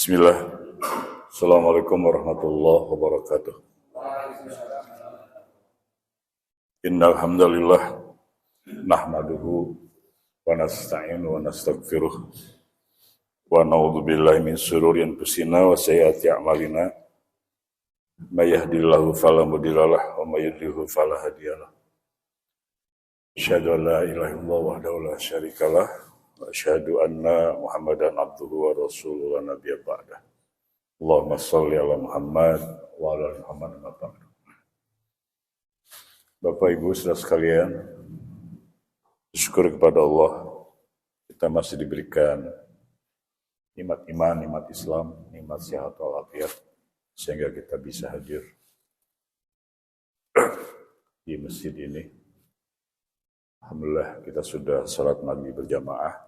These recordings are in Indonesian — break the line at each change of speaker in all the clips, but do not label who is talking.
Bismillah. Assalamualaikum warahmatullahi wabarakatuh. Innal hamdalillah nahmaduhu wa nasta'inu wa nastaghfiruh wa na'udzu billahi min shururi anfusina wa sayyiati a'malina. May yahdihillahu fala mudhillalah wa may yudhlil fala hadiyalah. Asyhadu an la ilaha illallah wahdahu la syarikalah wa asyhadu anna Muhammadan abduhu wa rasuluhu la nabiyya ba'dah. Allahumma shalli ala Muhammad wa ala ali Muhammad wa ba'd. Bapak Ibu saudara sekalian, syukur kepada Allah kita masih diberikan nikmat iman, nikmat Islam, nikmat sehat walafiat sehingga kita bisa hadir di masjid ini. Alhamdulillah kita sudah salat maghrib berjamaah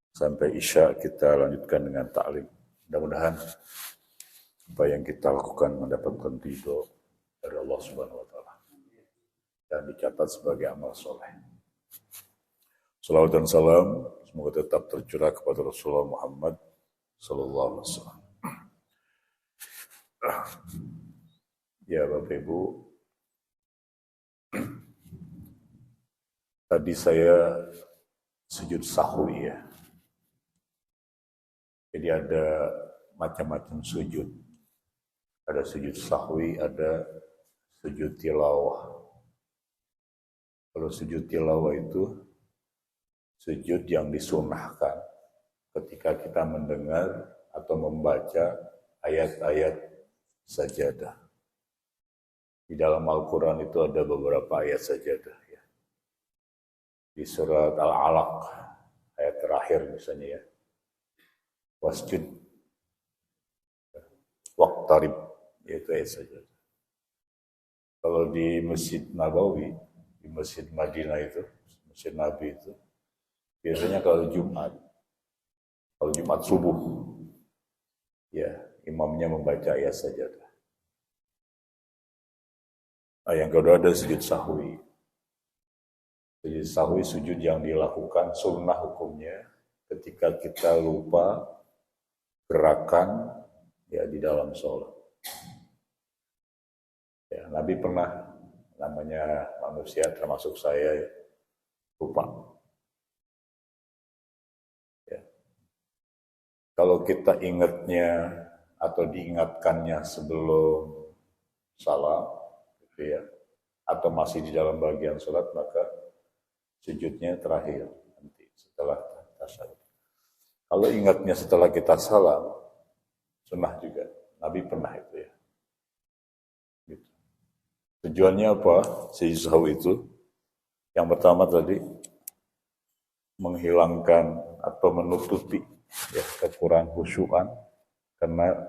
sampai isya kita lanjutkan dengan ta'lim. Mudah-mudahan apa yang kita lakukan mendapatkan ridho dari Allah Subhanahu wa taala dan dicatat sebagai amal soleh. Salawat dan salam semoga tetap tercurah kepada Rasulullah Muhammad sallallahu alaihi wasallam. Ya Bapak Ibu, tadi saya sujud sahwi ya. Jadi ada macam-macam sujud. Ada sujud sahwi, ada sujud tilawah. Kalau sujud tilawah itu sujud yang disunahkan ketika kita mendengar atau membaca ayat-ayat sajadah. Di dalam Al-Quran itu ada beberapa ayat sajadah ya. Di surat Al-Alaq ayat terakhir misalnya ya. Wasjud waqtarib, yaitu ayat sajadah. Kalau di Masjid Nabawi, di Masjid Madinah itu, Masjid Nabi itu, biasanya kalau Jumat subuh, ya imamnya membaca ayat sajadah. Yang kedua ada sujud sahwi. Sujud sahwi sujud yang dilakukan sunnah hukumnya ketika kita lupa gerakan ya di dalam sholat. Ya, Nabi pernah, namanya manusia termasuk saya ya, lupa. Ya. Kalau kita ingatnya atau diingatkannya sebelum salam, gitu ya, atau masih di dalam bagian sholat, maka sujudnya terakhir nanti setelah tasyahud. Kalau ingatnya setelah kita salam, sunnah juga. Nabi pernah itu ya. Gitu. Tujuannya apa? Sujud sahwi itu. Yang pertama tadi menghilangkan atau menutupi ya, kekurangan khusyuan karena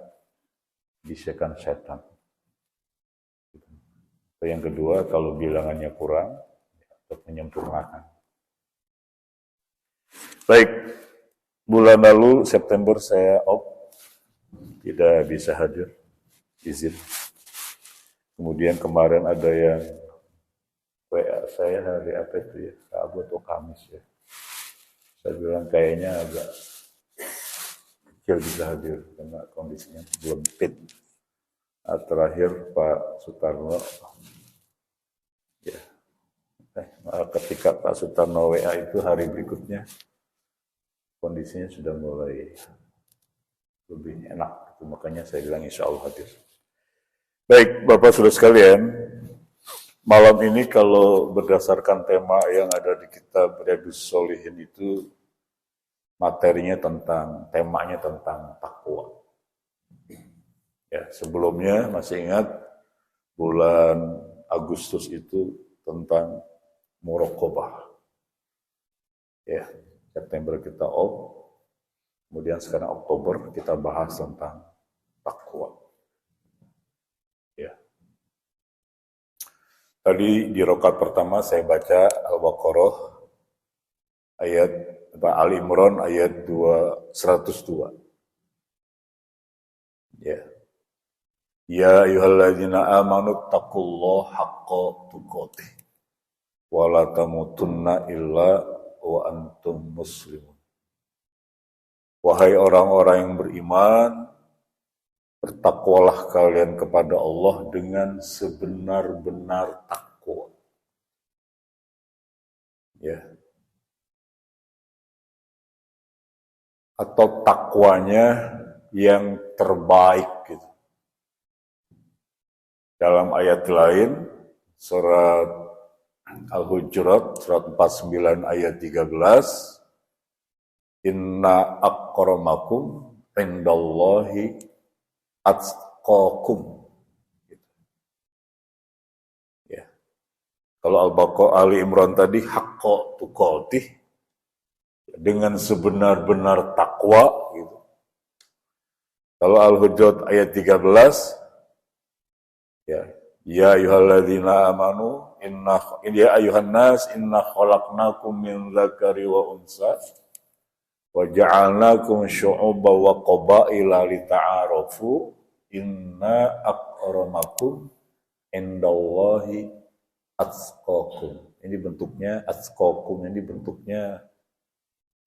bisikan setan. Yang kedua, kalau bilangannya kurang, untuk menyempurnakan. Baik, bulan lalu September saya off, tidak bisa hadir, izin. Kemudian kemarin ada yang WA saya hari apa itu ya, Rabu atau Kamis ya. Saya bilang kayaknya agak kecil bisa hadir karena kondisinya belum fit. Terakhir Pak Sutarno, ya, ketika Pak Sutarno WA itu hari berikutnya kondisinya sudah mulai lebih enak, makanya saya bilang insya Allah hadir. Baik, Bapak Saudara sekalian, malam ini kalau berdasarkan tema yang ada di kitab Riyadhus Shalihin itu materinya temanya tentang takwa. Ya, sebelumnya masih ingat bulan Agustus itu tentang muraqabah. Ya, September kita off. Kemudian sekarang Oktober kita bahas tentang takwa. Ya. Tadi di rakaat pertama saya baca Al-Baqarah ayat Ali Imran ayat 102. Ya. Ya ayyuhalladzina amanu taqullaha haqqa tuqatih wa la tamutunna illa wa antum muslimun. Wahai orang-orang yang beriman, bertakwalah kalian kepada Allah dengan sebenar-benar takwa. Ya. Atau takwanya yang terbaik gitu. Dalam ayat lain, surat Al-Hujurat, surat 49 ayat 13, Inna akramakum indallahi atqakum. Ya. Kalau Al-Baqarah Ali Imran tadi haqqa tuqatih, dengan sebenar-benar takwa gitu. Kalau Al-Hujurat ayat 13, ya ayyuhalladzina amanu ya ayyuhan nas inna khalaqnakum min dzakari wa unsa wa ja'alnakum syu'uban wa qabaila lita'arafu inna akramakum indallahi atqakum. Ini bentuknya atqakum, ini bentuknya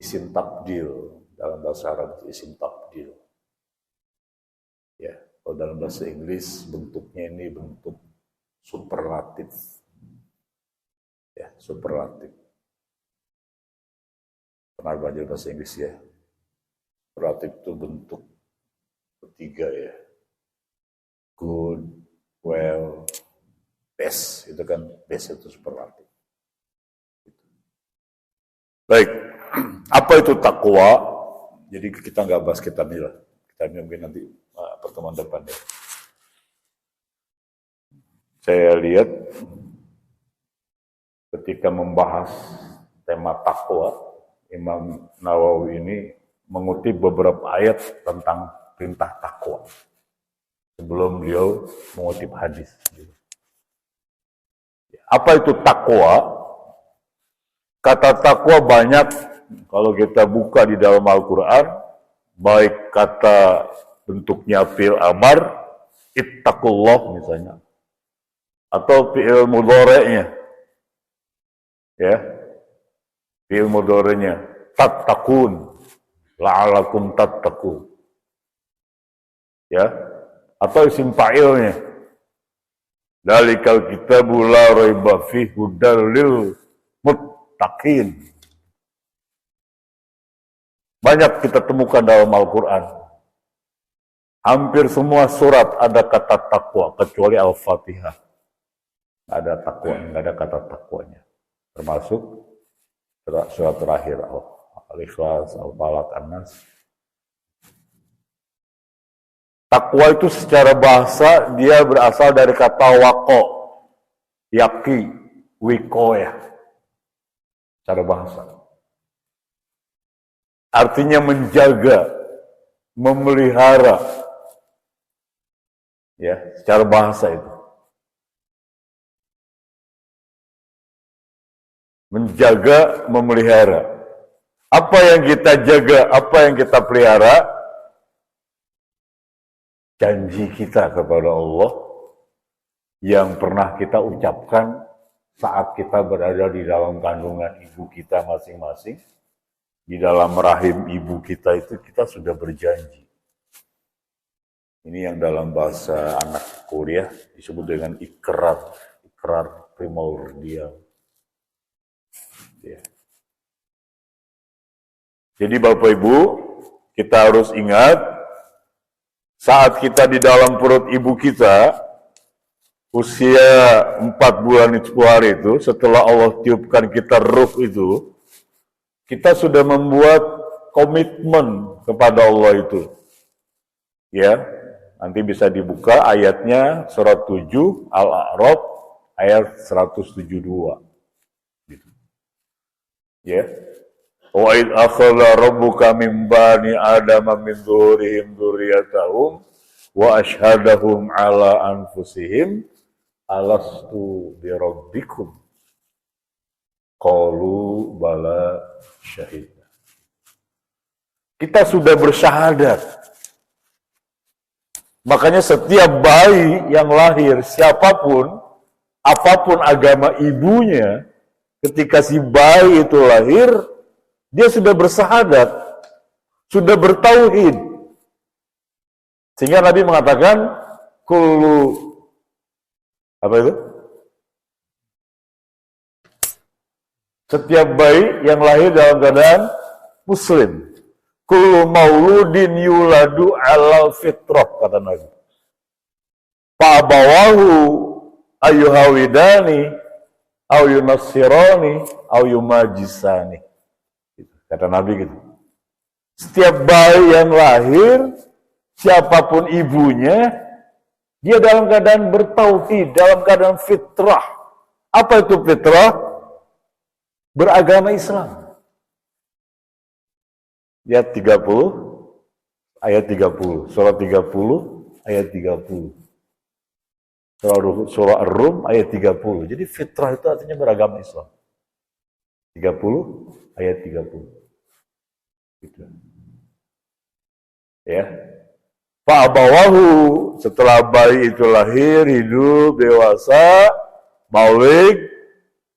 isim tabdil. Dalam bahasa Arab isim tabdil. Ya, kalau dalam bahasa Inggris bentuknya ini bentuk superlatif. Ya, superlatif. Pernah belajar bahasa Inggris ya? Superlatif itu bentuk ketiga ya. Good, well, best. Itu kan best itu superlatif. Baik, apa itu takwa? Jadi kita nggak bahas kitab ini lah. Kita mungkin nanti pertemuan depan ya. Saya lihat ketika membahas tema takwa, Imam Nawawi ini mengutip beberapa ayat tentang perintah takwa sebelum beliau mengutip hadis. Apa itu takwa? Kata takwa banyak kalau kita buka di dalam Al-Quran, baik kata bentuknya fi'il amar, ittaqullah misalnya, atau fi'il mudhari'nya, ya, fi'il mudhari'nya, tattaqun, la'alakum tattaqun, ya, atau isim fa'ilnya, dalikal kitabu la raiba fihi hudal lil muttaqin. Banyak kita temukan dalam Al-Quran. Hampir semua surat ada kata takwa, kecuali Al-Fatihah. Nggak ada takwa, nggak ada kata takwanya. Termasuk surat terakhir, Al-Ikhlas, Al-Falaq, An-Nas. Takwa itu secara bahasa, dia berasal dari kata waqo, yaqi, wikoyah. Secara bahasa. Artinya menjaga, memelihara. Ya, secara bahasa itu. Menjaga, memelihara. Apa yang kita jaga, apa yang kita pelihara? Janji kita kepada Allah yang pernah kita ucapkan saat kita berada di dalam kandungan ibu kita masing-masing. Di dalam rahim ibu kita itu kita sudah berjanji. Ini yang dalam bahasa anak kuliah disebut dengan ikrar primordial. Ya. Jadi Bapak Ibu, kita harus ingat saat kita di dalam perut ibu kita, usia 4 bulan 10 hari itu, setelah Allah tiupkan kita ruh itu, kita sudah membuat komitmen kepada Allah itu. Ya, nanti bisa dibuka ayatnya surat 7 Al-A'raf ayat 172. Gitu. Ya. Wa id akhadha rabbuka min bani adama min dzurriyyahim dzurriyyatahum wa asyhadahum ala anfusihim alastu bi rabbikum qalu bala syahidna. Kita sudah bersyahadat. Makanya setiap bayi yang lahir, siapapun, apapun agama ibunya, ketika si bayi itu lahir, dia sudah bersyahadat. sudah bertauhid. Sehingga Nabi mengatakan kullu apa itu? Setiap bayi yang lahir dalam keadaan muslim. Kullu mauludin yuladu alal fitrah, kata Nabi. Fa'abawahu ayuhawidani au yunassirani au yumajisani. Kata Nabi gitu. Setiap bayi yang lahir, siapapun ibunya, dia dalam keadaan bertauhid, dalam keadaan fitrah. Apa itu fitrah? Beragama Islam. Ayat 30, surah 30, ayat 30. Surah Ar-Rum, ayat 30. Jadi fitrah itu artinya beragama Islam. 30, ayat 30. Gitu. Ya. Fa'abawahu, setelah bayi itu lahir, hidup, dewasa, balik,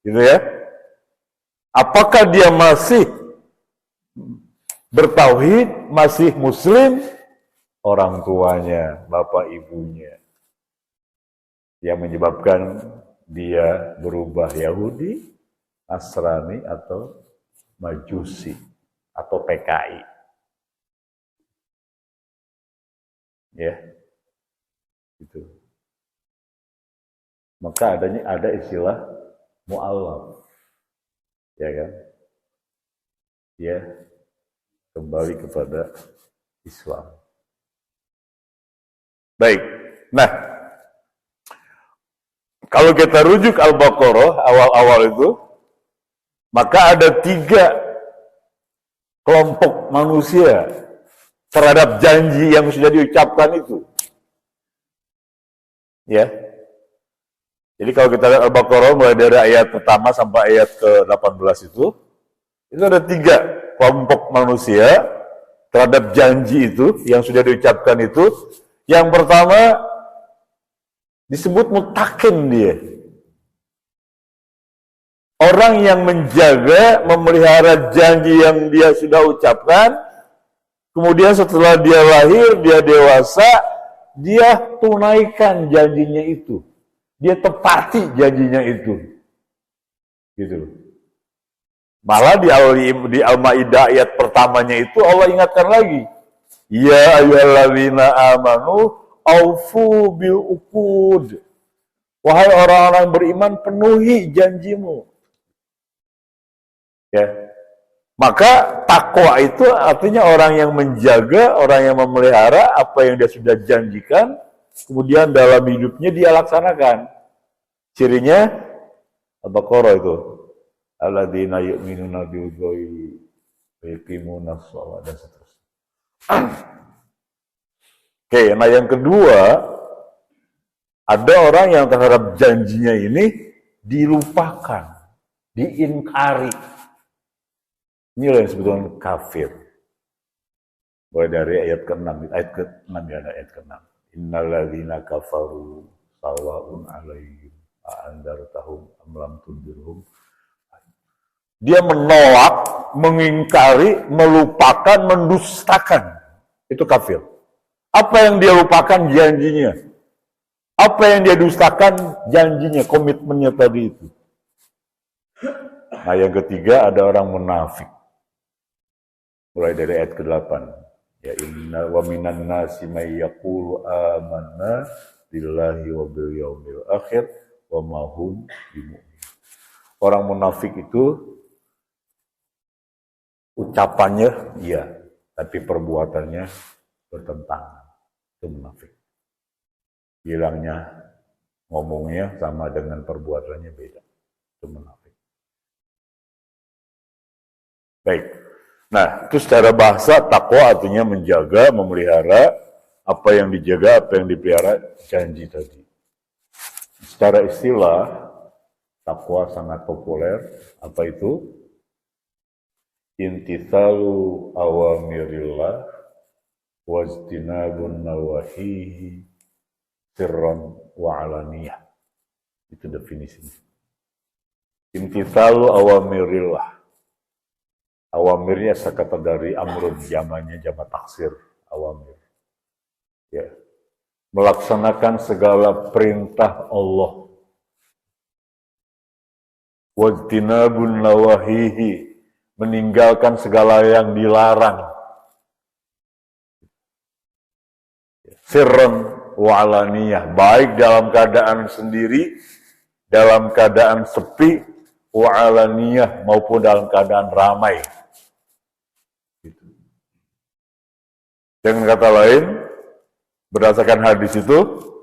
gitu ya. Apakah dia masih bertauhid, masih muslim? Orang tuanya, bapak ibunya, yang menyebabkan dia berubah Yahudi, Nasrani, atau Majusi, atau PKI. Ya, gitu. Maka ada istilah mu'allaf, ya kan? Ya, kembali kepada Islam. Baik, nah, kalau kita rujuk Al-Baqarah awal-awal itu, maka ada 3 kelompok manusia terhadap janji yang sudah diucapkan itu. Ya. Jadi kalau kita lihat Al-Baqarah mulai dari ayat pertama sampai ayat ke-18 itu ada 3 kelompok manusia terhadap janji itu yang sudah diucapkan itu. Yang pertama disebut mutakin dia. Orang yang menjaga, memelihara janji yang dia sudah ucapkan, kemudian setelah dia lahir, dia dewasa, dia tunaikan janjinya itu. Dia tepati janjinya itu. Gitu. Malah di Al-Maidah ayat pertamanya itu Allah ingatkan lagi. Ya ayyuhalladzina amanu aufu bil uqud. Wahai orang-orang beriman, penuhi janjimu. Ya. Maka takwa itu artinya orang yang menjaga, orang yang memelihara apa yang dia sudah janjikan, kemudian dalam hidupnya dia laksanakan. Cirinya Al-Baqarah itu. Alladzina yu'minuna bil ghaibi wa yuqimuna shalah dan seterusnya. Oke, nah yang kedua, ada orang yang terhadap janjinya ini dilupakan, diingkari. Ini yang disebut kafir. Mulai dari ayat ke-6, ayat ke-6 ya, ada ayat ke-6. Innalladzina kafaru sawa'un 'alaihim a'andartahum am lam tundirhum. Dia menolak, mengingkari, melupakan, mendustakan. Itu kafir. Apa yang dia lupakan? Janjinya. Apa yang dia dustakan? Janjinya, komitmennya tadi itu. Nah yang ketiga ada orang munafik. Mulai dari ayat ke-8. Ya inna wa minan nasi may yaqulu amanna billahi wa bil yaumil akhir wa ma hum bimu'min. Orang munafik itu ucapannya iya, tapi perbuatannya bertentangan. Itu munafik. Bilangnya, ngomongnya sama dengan perbuatannya beda. Itu munafik. Baik. Nah, itu secara bahasa takwa artinya menjaga, memelihara apa yang dijaga, apa yang dipelihara, janji tadi. Secara istilah, takwa sangat populer. Apa itu? Imtithalu awamirillah wajtinabun nawahihi sirran wa alaniyah. Itu definisinya. Imtithalu awamirillah. Awamirnya sekata dari amrun, jamannya jamak taksir, awamir. Ya. Melaksanakan segala perintah Allah. Wajtinabun nawahihi, meninggalkan segala yang dilarang. Sirran wa alaniyah, baik dalam keadaan sendiri, dalam keadaan sepi, wa alaniyah, maupun dalam keadaan ramai. Dengan kata lain, berdasarkan hadis itu,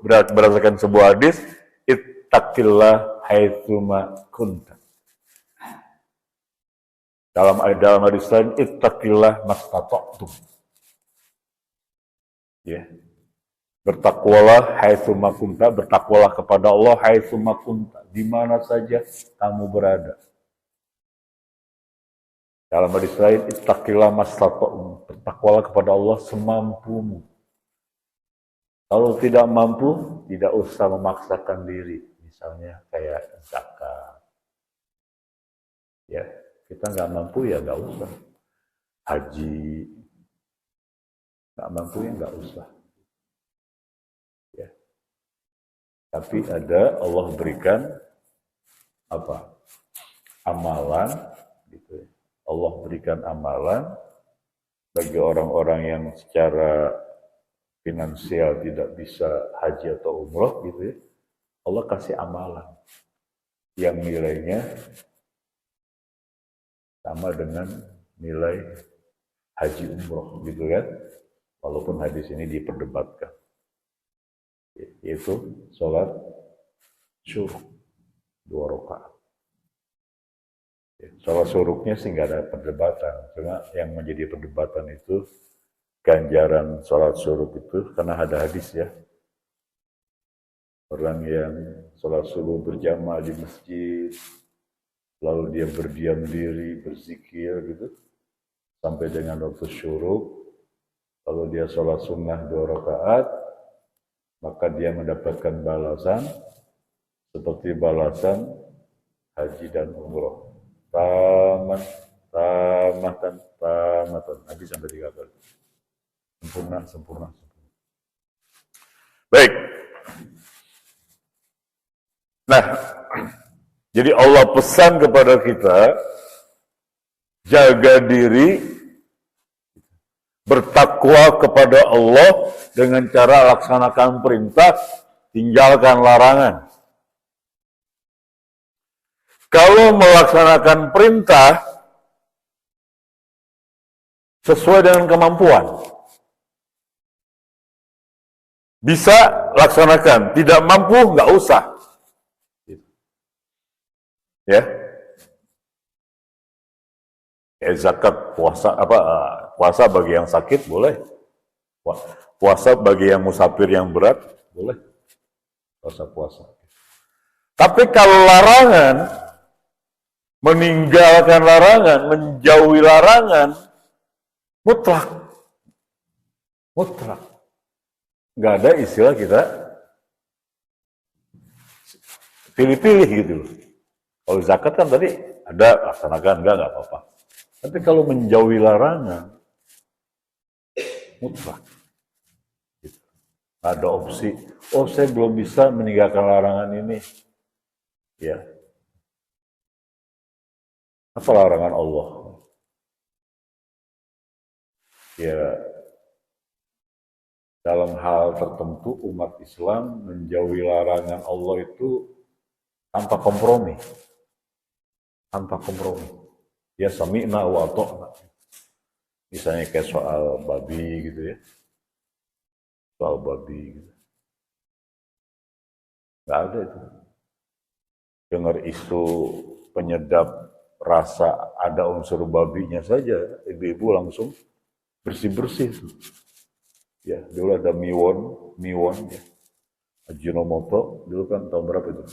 berdasarkan sebuah hadis, ittaqillah haitsuma kunta. Dalam hadis lain, ittaqillah mastata'tum. Ya. Bertakwalah haitsuma kunta, bertakwalah kepada Allah haitsuma kunta, di mana saja kamu berada. Dalam hadis lain, ittaqillah mastata'tum, bertakwalah kepada Allah semampumu. Kalau tidak mampu, tidak usah memaksakan diri. Misalnya kayak zakat. Ya, kita nggak mampu ya nggak usah. Haji, nggak mampu ya nggak usah. Ya. Tapi ada Allah berikan apa? Amalan, gitu. Allah berikan amalan bagi orang-orang yang secara finansial tidak bisa haji atau umroh, gitu ya. Allah kasih amalan yang nilainya sama dengan nilai haji umroh, gitu kan. Walaupun hadis ini diperdebatkan, yaitu sholat syuruk 2 rakaat. Sholat syuruknya sih nggak ada perdebatan, cuma yang menjadi perdebatan itu ganjaran sholat syuruk itu, karena ada hadis ya, orang yang sholat subuh berjamaah di masjid, lalu dia berdiam diri, berzikir gitu, sampai dengan waktu syuruk, lalu dia sholat sunnah 2 rakaat, maka dia mendapatkan balasan seperti balasan haji dan umroh. Tamatan, Nabi sampai 3 kali. Sempurna. Baik. Nah, jadi Allah pesan kepada kita, jaga diri, bertakwa kepada Allah dengan cara laksanakan perintah, tinggalkan larangan. Kalau melaksanakan perintah sesuai dengan kemampuan, bisa laksanakan, tidak mampu nggak usah. Ya, zakat, puasa bagi yang sakit boleh, puasa bagi yang musafir yang berat boleh, puasa. Tapi kalau larangan, meninggalkan larangan, menjauhi larangan, mutlak, nggak ada istilah kita pilih-pilih gitu loh. Kalau zakat kan tadi ada, laksanakan, enggak apa-apa. Tapi kalau menjauhi larangan, mutlak. Gitu. Ada opsi, saya belum bisa meninggalkan larangan ini. Ya. Apa larangan Allah? Ya, dalam hal tertentu umat Islam menjauhi larangan Allah itu tanpa kompromi. Ya, sami'na wa ata'na. Misalnya kayak soal babi gitu ya. Soal babi gitu. Nggak ada itu. Dengar isu penyedap rasa ada unsur babinya saja, ibu-ibu langsung bersih-bersih tuh. Ya, dulu ada miwon ya. Ajinomoto, dulu kan tahun berapa itu?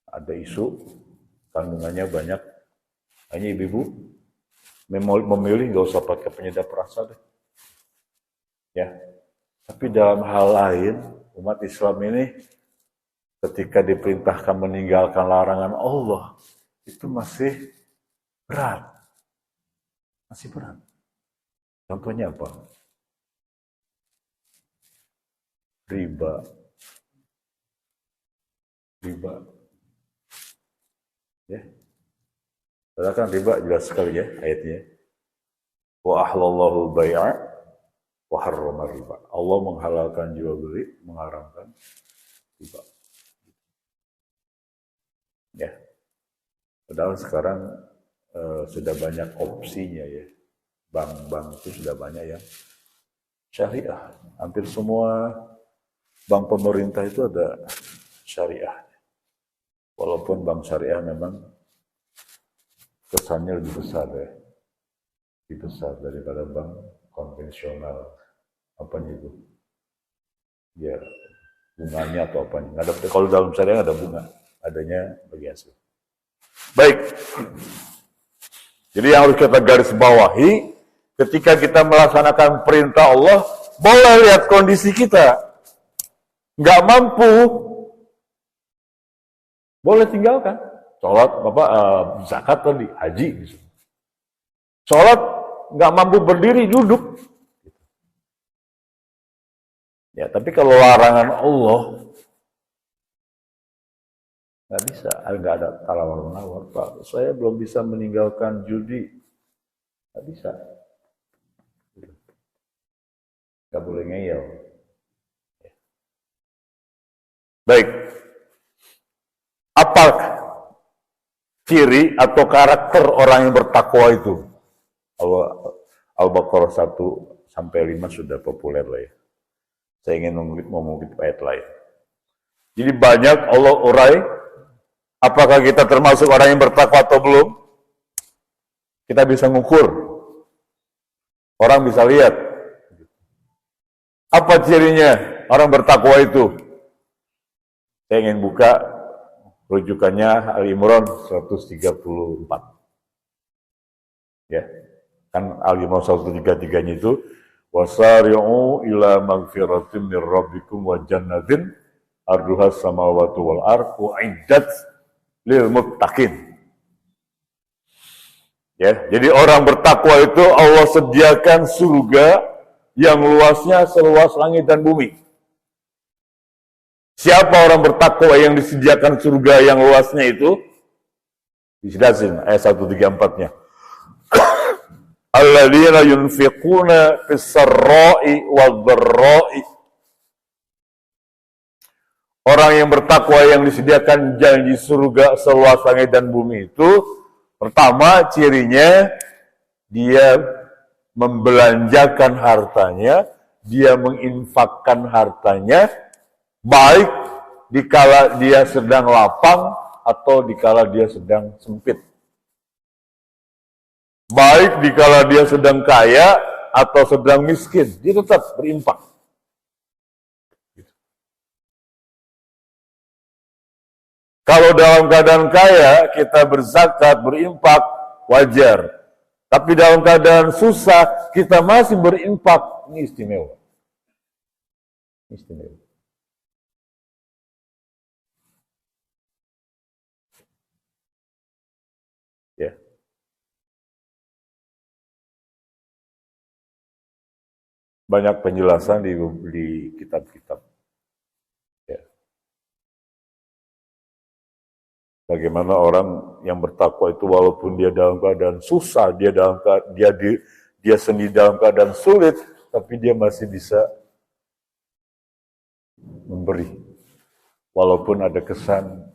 Ada isu kandungannya banyak. Hanya ibu-ibu memilih nggak usah pakai penyedap rasa deh. Ya. Tapi dalam hal lain, umat Islam ini ketika diperintahkan meninggalkan larangan Allah, itu masih berat. Masih berat. Contohnya apa? Riba. Ya. Padahal kan riba jelas sekali ya ayatnya. Wa ahlallahu bai'a wa harrama riba. Allah menghalalkan jual beli, mengharamkan riba. Ya. Padahal sekarang sudah banyak opsinya ya. Bank-bank itu sudah banyak yang syariah. Hampir semua bank pemerintah itu ada syariah. Walaupun bank syariah memang kesannya lebih besar ya. Lebih besar daripada bank konvensional. Apanya itu? Ya, bunganya atau apanya. Nggak ada, kalau dalam syariah ada bunga. Adanya bagi hasil. Baik. Jadi yang harus kita garis bawahi, ketika kita melaksanakan perintah Allah, boleh lihat kondisi kita. Nggak mampu, boleh tinggalkan. Sholat, zakat tadi, haji. Gitu. Sholat, nggak mampu berdiri, duduk. Ya, tapi kalau larangan Allah, nggak bisa, nggak ada tawar-menawar. Pak, saya belum bisa meninggalkan judi. Nggak bisa. Nggak boleh ngeyel. Baik. Apa ciri atau karakter orang yang bertakwa itu? Al-Baqarah 1 sampai 5 sudah populer lah ya. Saya ingin mengutip ayat lain. Jadi banyak Allah urai, apakah kita termasuk orang yang bertakwa atau belum? Kita bisa ngukur. Orang bisa lihat. Apa cirinya orang bertakwa itu? Saya ingin buka rujukannya Al-Imran 134. Ya. Kan Al-Imran 133-nya itu wasari'u ila magfiratin mir rabbikum wa jannatin arduha samawati wal ardh uiddat lil muttaqin. Ya, jadi orang bertakwa itu Allah sediakan surga yang luasnya seluas langit dan bumi. Siapa orang bertakwa yang disediakan surga yang luasnya itu? Dijelasin ayat 134-nya. Alladzina yunfiquna fis-sarra'i wad-dharra'i. Orang yang bertakwa yang disediakan janji surga seluas langit dan bumi itu, pertama cirinya dia membelanjakan hartanya, dia menginfakkan hartanya, baik dikala dia sedang lapang atau dikala dia sedang sempit. Baik dikala dia sedang kaya atau sedang miskin, dia tetap berinfak. Kalau dalam keadaan kaya, kita berzakat, berinfak, wajar. Tapi dalam keadaan susah, kita masih berinfak, ini istimewa. Istimewa. Ya. Banyak penjelasan di kitab-kitab. Ya. Bagaimana orang yang bertakwa itu walaupun dia dalam keadaan susah, dia sendiri dalam keadaan sulit, tapi dia masih bisa memberi. Walaupun ada kesan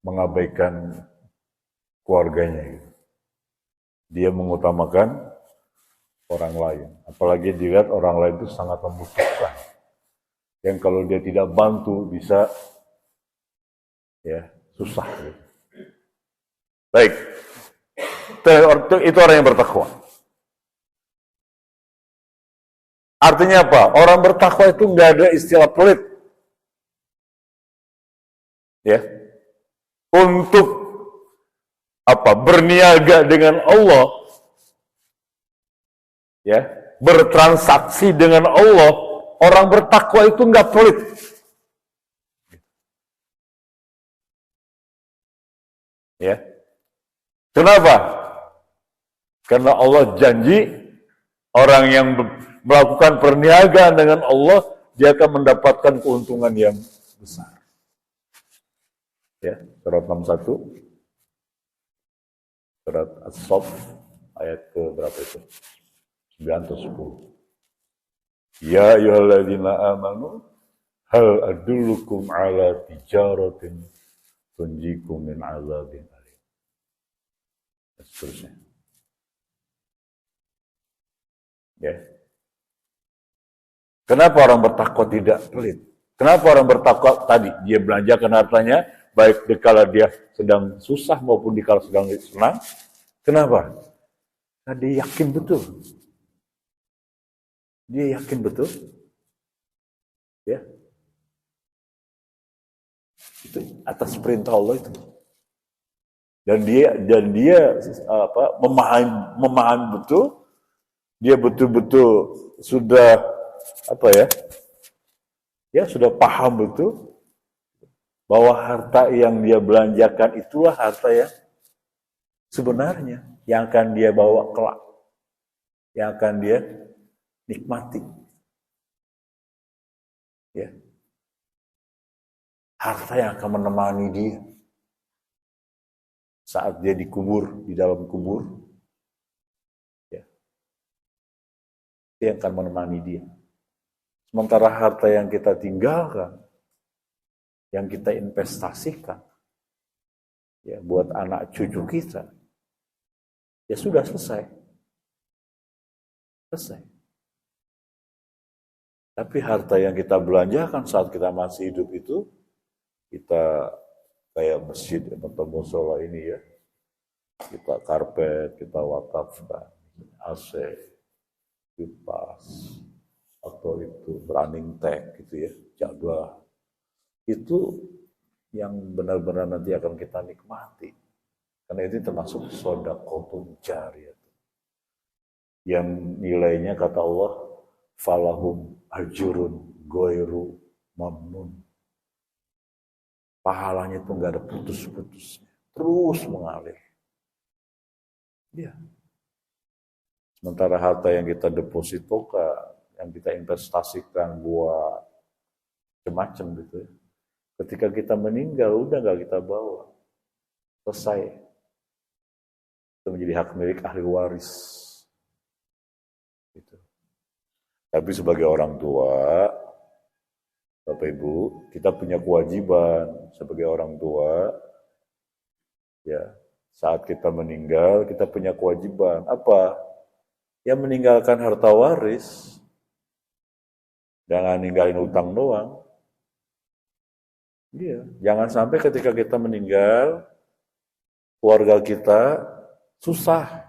mengabaikan keluarganya. Dia mengutamakan orang lain. Apalagi dilihat orang lain itu sangat membutuhkan. Yang kalau dia tidak bantu bisa ya susah. Baik. Itu orang yang bertakwa. Artinya apa? Orang bertakwa itu nggak ada istilah pelit. Ya. Untuk apa? Berniaga dengan Allah. Ya, bertransaksi dengan Allah, orang bertakwa itu nggak pelit. Ya, kenapa? Karena Allah janji orang yang melakukan perniagaan dengan Allah, dia akan mendapatkan keuntungan yang besar. Ya, surat 61, surat As-Saff, ayat ke berapa itu? 9 atau 10. Ya ayyuhalladzina amanu, hal adullukum ala tijaratin tunjikum min azabin alim. Dan seterusnya. Ya. Kenapa orang bertakwa tidak pelit? Kenapa orang bertakwa tadi? Dia belanjakan hartanya, baik dikala dia sedang susah maupun dikala sedang senang. Kenapa? Karena dia yakin betul. Dia yakin betul. Ya. Itu atas perintah Allah itu. Dan dia memahami betul. Dia betul-betul sudah sudah paham betul bahwa harta yang dia belanjakan itulah harta yang sebenarnya yang akan dia bawa kelak, yang akan dia nikmati. Ya. Harta yang akan menemani dia saat dia dikubur, di dalam kubur. Yang akan menemani dia. Sementara harta yang kita tinggalkan, yang kita investasikan, ya buat anak cucu kita, ya sudah selesai. Selesai. Tapi harta yang kita belanjakan saat kita masih hidup itu, kita kayak masjid atau musola ini ya, kita karpet, kita wakafkan, AC, kipas, atau itu running tag gitu ya, jaga. Itu yang benar-benar nanti akan kita nikmati. Karena itu termasuk shadaqatun jariyah. Yang nilainya kata Allah, falahum ajrun ghairu mamnun. Pahalanya itu enggak ada putus-putusnya, terus mengalir. Iya. Sementara harta yang kita depositokan, yang kita investasikan buat macam-macam gitu ya. Ketika kita meninggal, udah nggak kita bawa. Selesai. Itu menjadi hak milik ahli waris. Gitu. Tapi sebagai orang tua, Bapak Ibu, kita punya kewajiban sebagai orang tua, ya, saat kita meninggal, kita punya kewajiban. Apa? Ya meninggalkan harta waris, jangan ninggalin utang doang. Iya, jangan sampai ketika kita meninggal, keluarga kita susah,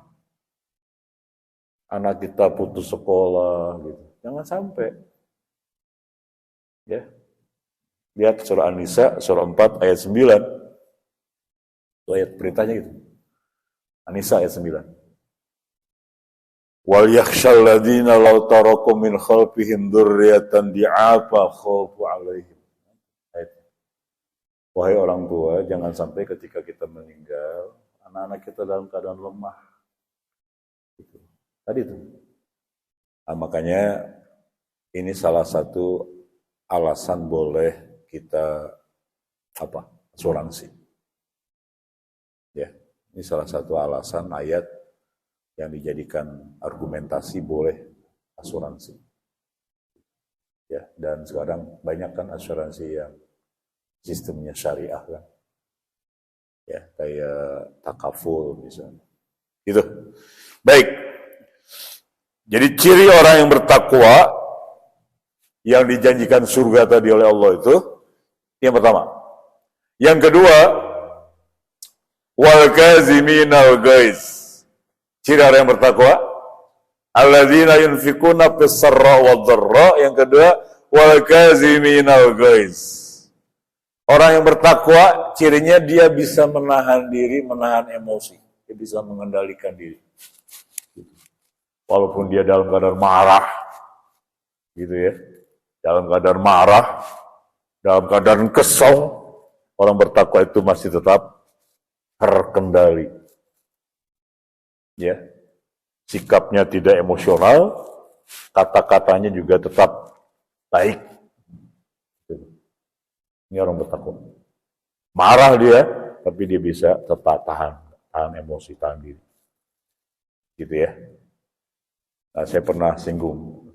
anak kita putus sekolah, gitu. Jangan sampai. Ya, lihat surah An-Nisa, surah 4 ayat 9. Itu ayat beritanya gitu. An-Nisa ayat 9. Wal yakhshal ladzina law taraku min khalfihim dzurriyyatan di'afa khafu 'alaihim. Wahai orang tua, jangan sampai ketika kita meninggal, anak-anak kita dalam keadaan lemah. Gitu. Tadi itu. Nah, makanya ini salah satu alasan boleh kita asuransi. Ya, ini salah satu alasan ayat yang dijadikan argumentasi boleh asuransi. Ya, dan sekarang banyak kan asuransi yang sistemnya syariah kan. Ya, kayak takaful misalnya. Gitu. Baik. Jadi ciri orang yang bertakwa yang dijanjikan surga tadi oleh Allah itu yang pertama. Yang kedua, wal kaziminal ghaiz. Ciri orang yang bertakwa, alladzina yunfikuna fis-sarra wad-dharra. Yang kedua, wal kaziminal ghaiz. Orang yang bertakwa, cirinya dia bisa menahan diri, menahan emosi. Dia bisa mengendalikan diri. Walaupun dia dalam keadaan marah, gitu ya. Dalam keadaan marah, dalam keadaan kesal, orang bertakwa itu masih tetap terkendali. Ya, sikapnya tidak emosional, kata-katanya juga tetap baik. Ini orang bertakwa. Marah dia, tapi dia bisa tetap tahan emosi, tahan diri. Gitu ya. Nah, saya pernah singgung.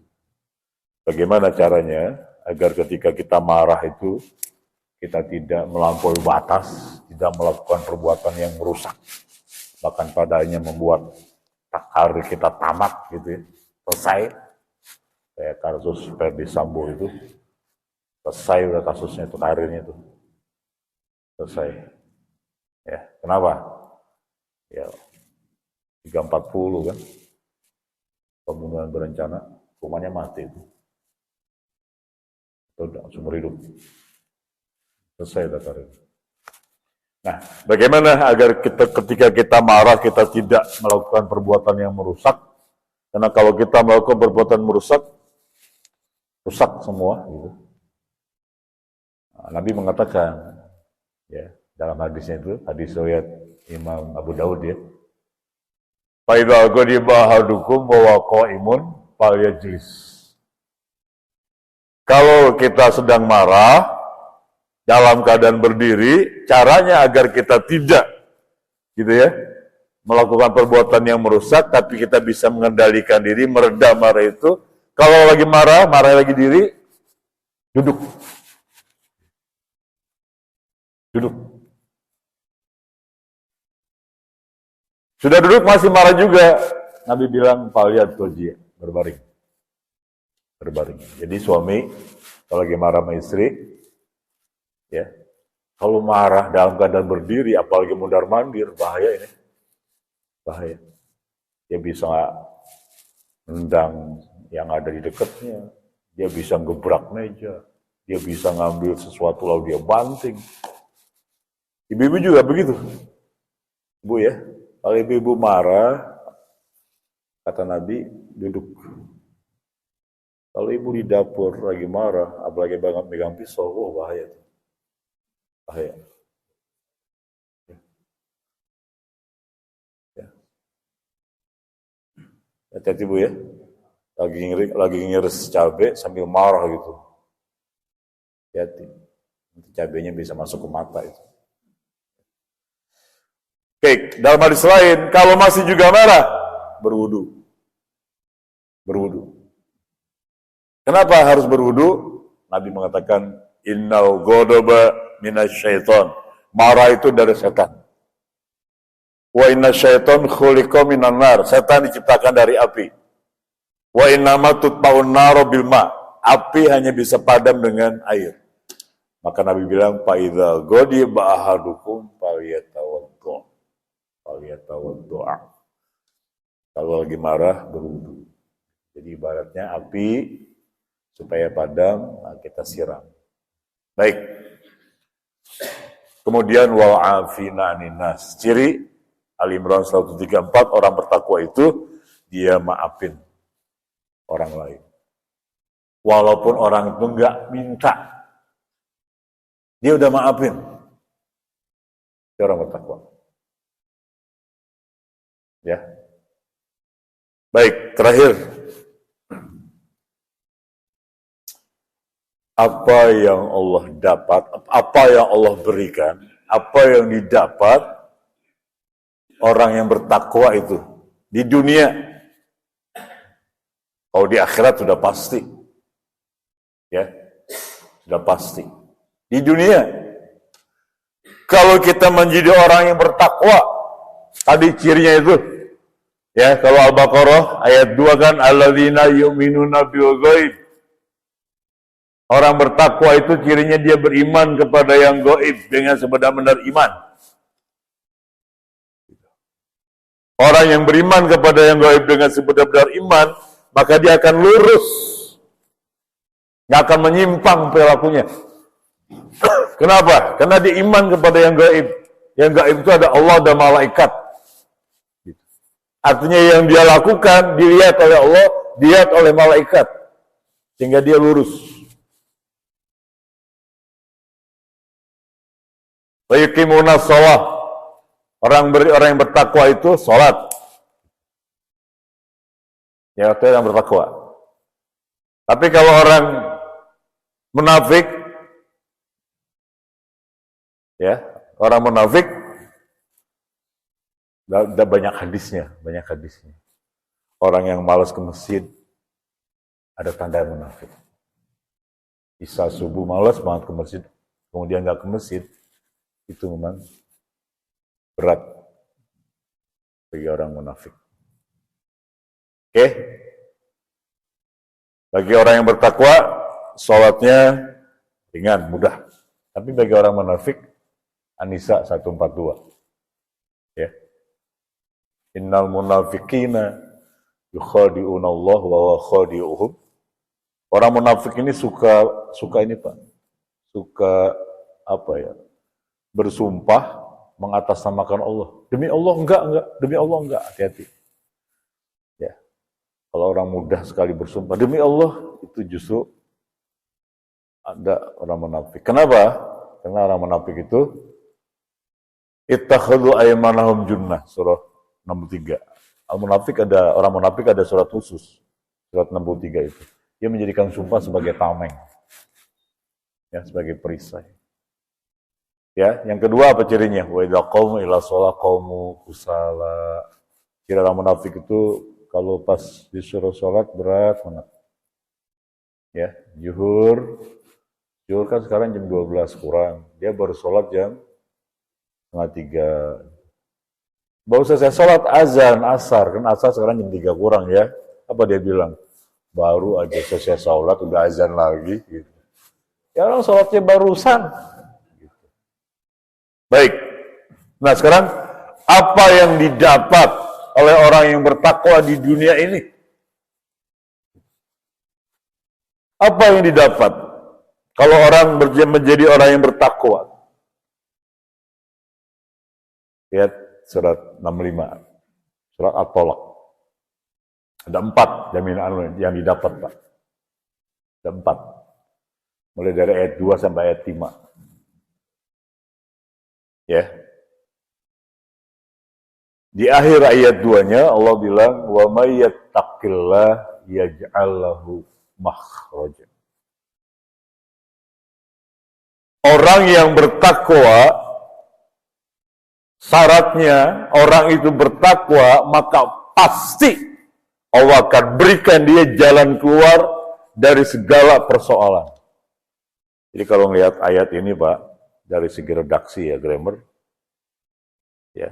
Bagaimana caranya agar ketika kita marah itu, kita tidak melampaui batas, tidak melakukan perbuatan yang merusak. Bahkan padanya membuat karir kita tamat gitu ya. Selesai. Kayak kasus Ferdi Sambo itu. Selesai udah kasusnya itu, karirnya itu. Selesai. Ya, kenapa? Ya, 340 kan. Pembunuhan berencana, hukumannya mati itu. Itu seumur hidup. Selesai udah karir. Nah, bagaimana agar ketika kita marah, kita tidak melakukan perbuatan yang merusak? Karena kalau kita melakukan perbuatan merusak, rusak semua. Gitu. Nah, Nabi mengatakan, ya dalam hadisnya itu, hadis riwayat Imam Abu Daud ya, "Faidza ghadiba ahadukum wa huwa qa'imun falyajlis." Kalau kita sedang marah, dalam keadaan berdiri, caranya agar kita tidak gitu ya, melakukan perbuatan yang merusak, tapi kita bisa mengendalikan diri, meredam marah itu. Kalau lagi marah lagi diri, duduk. Duduk. Sudah duduk masih marah juga. Nabi bilang, "Faliyat toji", berbaring. Berbaring. Jadi suami kalau lagi marah sama istri, ya, kalau marah dalam keadaan berdiri, apalagi mundar-mandir, bahaya ini. Bahaya. Dia bisa nendang yang ada di dekatnya, dia bisa gebrak meja, dia bisa ngambil sesuatu lalu dia banting. Ibu-ibu juga begitu. Bu ya, kalau ibu-ibu marah, kata Nabi, duduk. Kalau ibu di dapur lagi marah, apalagi banget megang pisau, bahaya. Bahaya. Ya. Hati-hati Bu ya. Lagi ngiris cabai sambil marah gitu. Hati-hati. Nanti cabainya bisa masuk ke mata itu. Oke, dalam hadis lain, kalau masih juga marah, berwudu. Berwudu. Kenapa harus berwudu? Nabi mengatakan, "Innal ghadaba minasyaiton." Marah itu dari setan. Wa inna syaiton khuliqa minan nar. Setan diciptakan dari api. Wa innama tutba'un naru bil ma. Api hanya bisa padam dengan air. Maka Nabi bilang, "Fa idza ghadiba ahadukum falyatawaddu." Falyatawaddu. Kalau lagi marah, berwudu. Jadi ibaratnya api supaya padam, nah kita siram. Baik. Kemudian wa'afina aninas. Ciri Al-Imran 134, orang bertakwa itu dia maafin orang lain. Walaupun orang itu enggak minta, dia udah maafin. Dia orang bertakwa. Ya. Baik, terakhir. Apa yang Allah dapat, apa yang Allah berikan, apa yang didapat orang yang bertakwa itu di dunia. Kalau di akhirat sudah pasti. Ya. Sudah pasti. Di dunia. Kalau kita menjadi orang yang bertakwa, tadi cirinya itu. Ya, kalau Al-Baqarah ayat 2 kan, alladzina yu'minuna bil ghaib. Orang bertakwa itu cirinya dia beriman kepada yang gaib dengan sebenar-benar iman. Orang yang beriman kepada yang gaib dengan sebenar-benar iman, maka dia akan lurus. Nggak akan menyimpang perilakunya. Kenapa? Karena dia iman kepada yang gaib. Yang gaib itu ada Allah dan malaikat. Artinya yang dia lakukan dilihat oleh Allah, dilihat oleh malaikat. Sehingga dia lurus. Wa yuqimuna shalah. Orang yang bertakwa itu salat. yaitu yang bertakwa. Tapi kalau orang munafik, ya, orang munafik, ada banyak hadisnya. Orang yang malas ke masjid, ada tanda munafik. Bisa subuh malas banget ke masjid, kemudian nggak ke masjid, itu memang berat bagi orang munafik. Oke? Bagi orang yang bertakwa, sholatnya ringan, mudah. Tapi bagi orang munafik, An-Nisa 142. Ya. Innal munafiqina yukhadi'una Allah wa huwa khadi'uhum. Orang munafik ini suka ini Pak. Suka apa ya? Bersumpah mengatasnamakan Allah. Demi Allah enggak, demi Allah enggak, hati-hati. Ya. Kalau orang mudah sekali bersumpah demi Allah, itu justru ada orang munafik. Kenapa? Karena orang munafik itu ittakhadhu aymanahum junnah, surah 63. Orang munafik ada surat khusus, surat 63 itu. Dia menjadikan sumpah sebagai tameng. Ya, sebagai perisai. Ya, yang kedua apa cirinya? Wa idza qamu ila shalah qamu kusala. Ciri orang munafik itu kalau pas disuruh sholat berat banget. Ya, zuhur kan sekarang jam 12 kurang. Dia baru sholat jam 2:30. Baru selesai sholat azan asar, kan asar sekarang jam 3 kurang ya. Apa dia bilang? Baru aja selesai sholat udah azan lagi. Gitu. Ya orang sholatnya barusan. Gitu. Baik. Nah sekarang apa yang didapat oleh orang yang bertakwa di dunia ini? Apa yang didapat kalau orang menjadi orang yang bertakwa? Lihat surat 65, surat At-Tolak. Ada 4 jaminan yang didapat, Pak. Ada 4. Mulai dari ayat 2 sampai ayat 5. Ya. Di akhir ayat 2-nya Allah bilang, "Wa may yattaqillah yaj'al lahu makhraja." Orang yang bertakwa, syaratnya orang itu bertakwa, maka pasti Allah akan berikan dia jalan keluar dari segala persoalan. Jadi kalau melihat ayat ini Pak, dari segi redaksi ya, grammar, ya,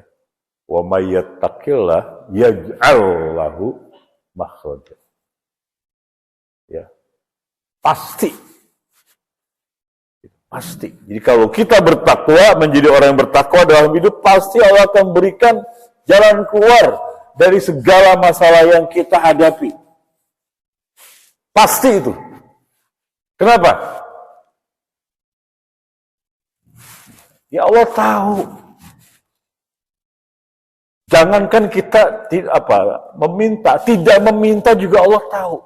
wa may yattaqillah yaj'al lahu makhraja. Ya. Pasti. Jadi kalau kita bertakwa, menjadi orang yang bertakwa dalam hidup, pasti Allah akan berikan jalan keluar dari segala masalah yang kita hadapi. Pasti itu. Kenapa? Ya Allah tahu. Jangankan kita tidak meminta juga Allah tahu.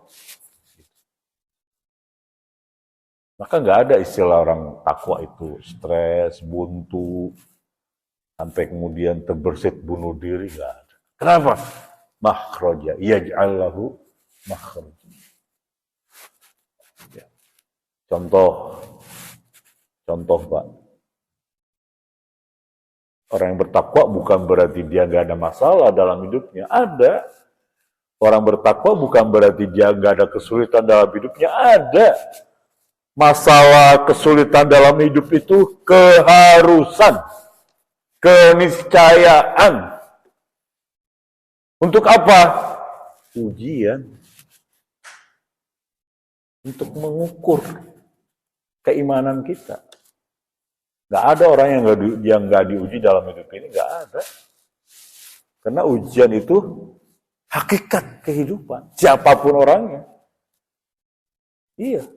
Maka nggak ada istilah orang takwa itu stres, buntu, sampai kemudian terbersit bunuh diri, nggak ada. Kenapa? Makhraja, yaj'al lahu makhraja. Ya. Contoh Pak. Orang yang bertakwa bukan berarti dia nggak ada masalah dalam hidupnya. Ada. Orang bertakwa bukan berarti dia nggak ada kesulitan dalam hidupnya. Ada. Masalah kesulitan dalam hidup itu keharusan, keniscayaan. Untuk apa? Ujian. Untuk mengukur keimanan kita. Gak ada orang yang gak diuji dalam hidup ini, gak ada. Karena ujian itu hakikat kehidupan, siapapun orangnya. Iya.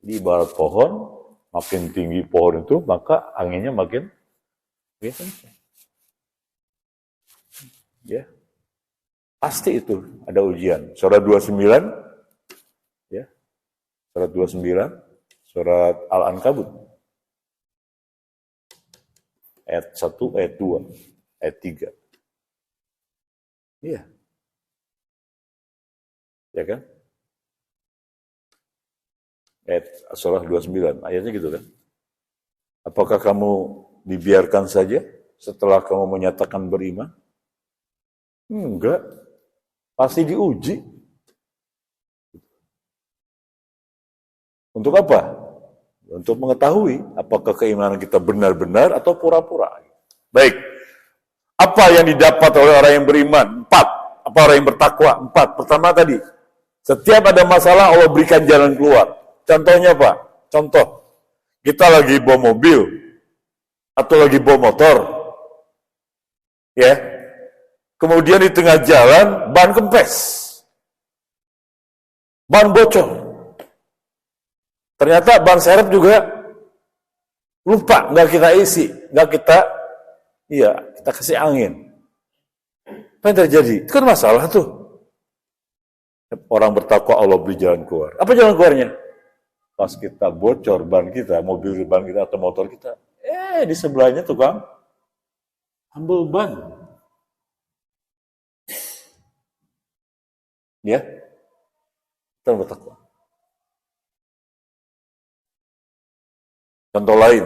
Di ibarat pohon, makin tinggi pohon itu, maka anginnya makin kencang. Ya. Pasti itu ada ujian. Surat 29, ya. Surat 29, surat Al-Ankabut. Ayat 1, ayat 2, ayat 3. Iya. Ya kan? Ayat surah 29, ayatnya gitu kan. Apakah kamu dibiarkan saja setelah kamu menyatakan beriman? Enggak, pasti diuji. Untuk apa? Untuk mengetahui apakah keimanan kita benar-benar atau pura-pura. Baik, apa yang didapat oleh orang yang beriman? 4. Apa orang yang bertakwa? 4. Pertama tadi, setiap ada masalah Allah berikan jalan keluar. Contohnya apa? Contoh, kita lagi bawa mobil atau lagi bawa motor, ya. Kemudian di tengah jalan ban kempes, ban bocor. Ternyata ban serep juga lupa, nggak kita isi, nggak kita kasih angin. Apa yang terjadi? Itu kan masalah tuh. Orang bertakwa Allah beri jalan keluar. Apa jalan keluarnya? Pas kita bocor ban kita, mobil ban kita atau motor kita, di sebelahnya tukang ambil ban. Ya, kita bertakwa. Contoh lain,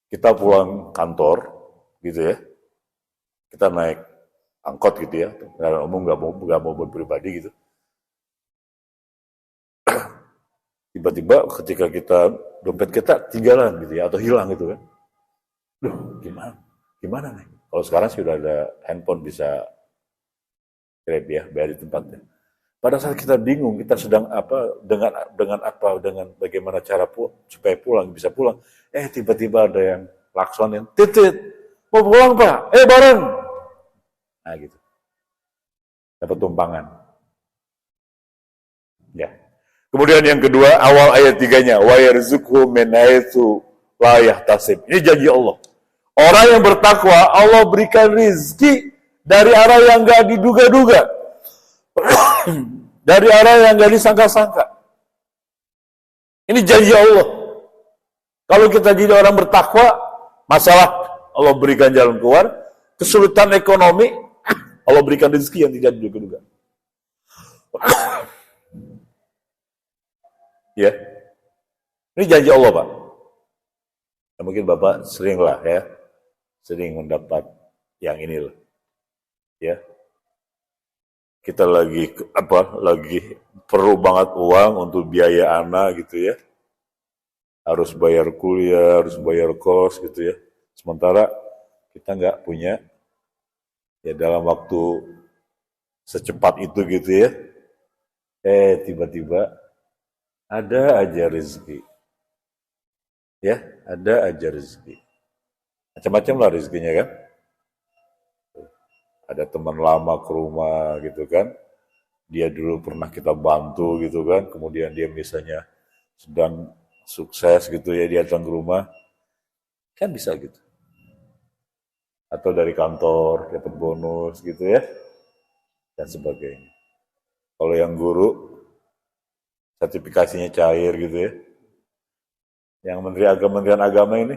kita pulang kantor, gitu ya, kita naik angkot gitu ya, kendaraan umum nggak mau pribadi gitu. Tiba-tiba ketika dompet kita tinggalan gitu ya, atau hilang gitu kan. Duh, gimana nih? Kalau sekarang sudah ada handphone bisa Grab ya, bayar di tempatnya. Pada saat kita bingung, kita sedang dengan bagaimana cara supaya bisa pulang. Tiba-tiba ada yang klaksonin, titit, mau pulang Pak? Bareng. Nah gitu. Dapat tumpangan. Ya. Kemudian yang kedua, awal ayat 3-nya, wa yarzuqhu min haitsu la yahtasib. Ini janji Allah. Orang yang bertakwa, Allah berikan rizki dari arah yang enggak diduga-duga. Dari arah yang enggak disangka-sangka. Ini janji Allah. Kalau kita jadi orang bertakwa, masalah Allah berikan jalan keluar, kesulitan ekonomi, Allah berikan rezeki yang tidak diduga-duga. Ya, ini janji Allah Pak. Ya, mungkin Bapak sering mendapat yang ini lah. Ya, kita lagi perlu banget uang untuk biaya anak gitu ya. Harus bayar kuliah, harus bayar kos gitu ya. Sementara kita nggak punya ya dalam waktu secepat itu gitu ya. Tiba-tiba ada aja rezeki. Ya, ada aja rezeki. Macam-macam lah rezekinya kan. Ada teman lama ke rumah gitu kan. Dia dulu pernah kita bantu gitu kan. Kemudian dia misalnya sedang sukses gitu ya, dia datang ke rumah. Kan bisa gitu. Atau dari kantor dapat bonus gitu ya. Dan sebagainya. Kalau yang guru sertifikasinya cair gitu ya. Yang Kementerian Agama ini,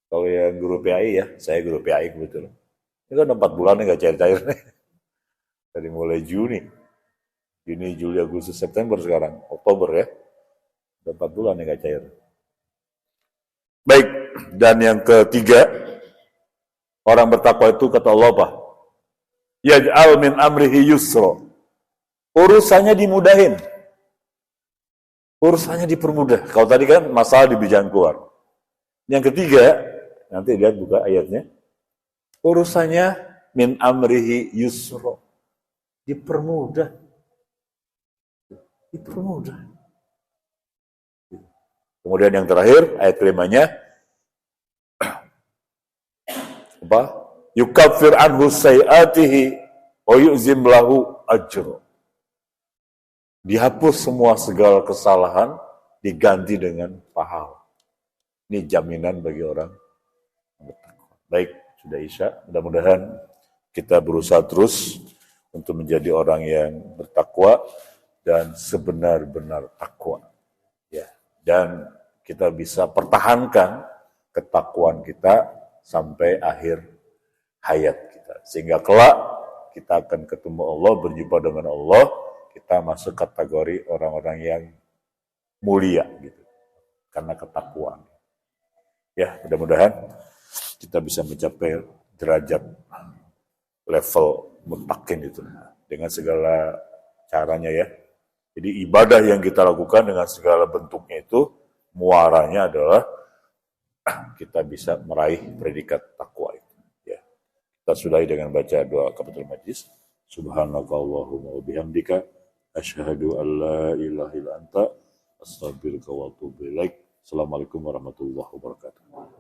kalau yang guru PAI ya, saya guru PAI kebetulan. Ini kan 4 bulan nggak cair-cair nih. Dari mulai Juni, Juli, Agustus, September sekarang, Oktober ya. 4 bulan nggak cair. Baik, dan yang ketiga, orang bertakwa itu kata Allah apa? Yaj'al min amrihi yusra. Urusannya dimudahin. Urusannya dipermudah. Kalau tadi kan masalah diberi jalan keluar. Yang ketiga, nanti lihat buka ayatnya. Urusannya min amrihi yusra. Dipermudah. Dipermudah. Kemudian yang terakhir, ayat kelimanya, apa? Yukaffir anhu sayiatihi wa yu'zim lahu ajra. Dihapus semua segala kesalahan, diganti dengan pahala. Ini jaminan bagi orang bertakwa. Baik, sudah Isya. Mudah-mudahan kita berusaha terus untuk menjadi orang yang bertakwa dan sebenar-benar takwa. Ya, dan kita bisa pertahankan ketakwaan kita sampai akhir hayat kita. Sehingga kelak kita akan ketemu Allah, berjumpa dengan Allah, kita masuk kategori orang-orang yang mulia gitu. Karena ketakwaan. Ya, mudah-mudahan kita bisa mencapai derajat level mutakin itu dengan segala caranya ya. Jadi ibadah yang kita lakukan dengan segala bentuknya itu muaranya adalah kita bisa meraih predikat takwa itu. Ya. Kita sudahi dengan baca doa kafaratul majlis. Subhanakallahumma wa bihamdika asyhadu an la ilaha illa anta astaghfiruka wa atubu ilaik. Assalamualaikum warahmatullahi wabarakatuh.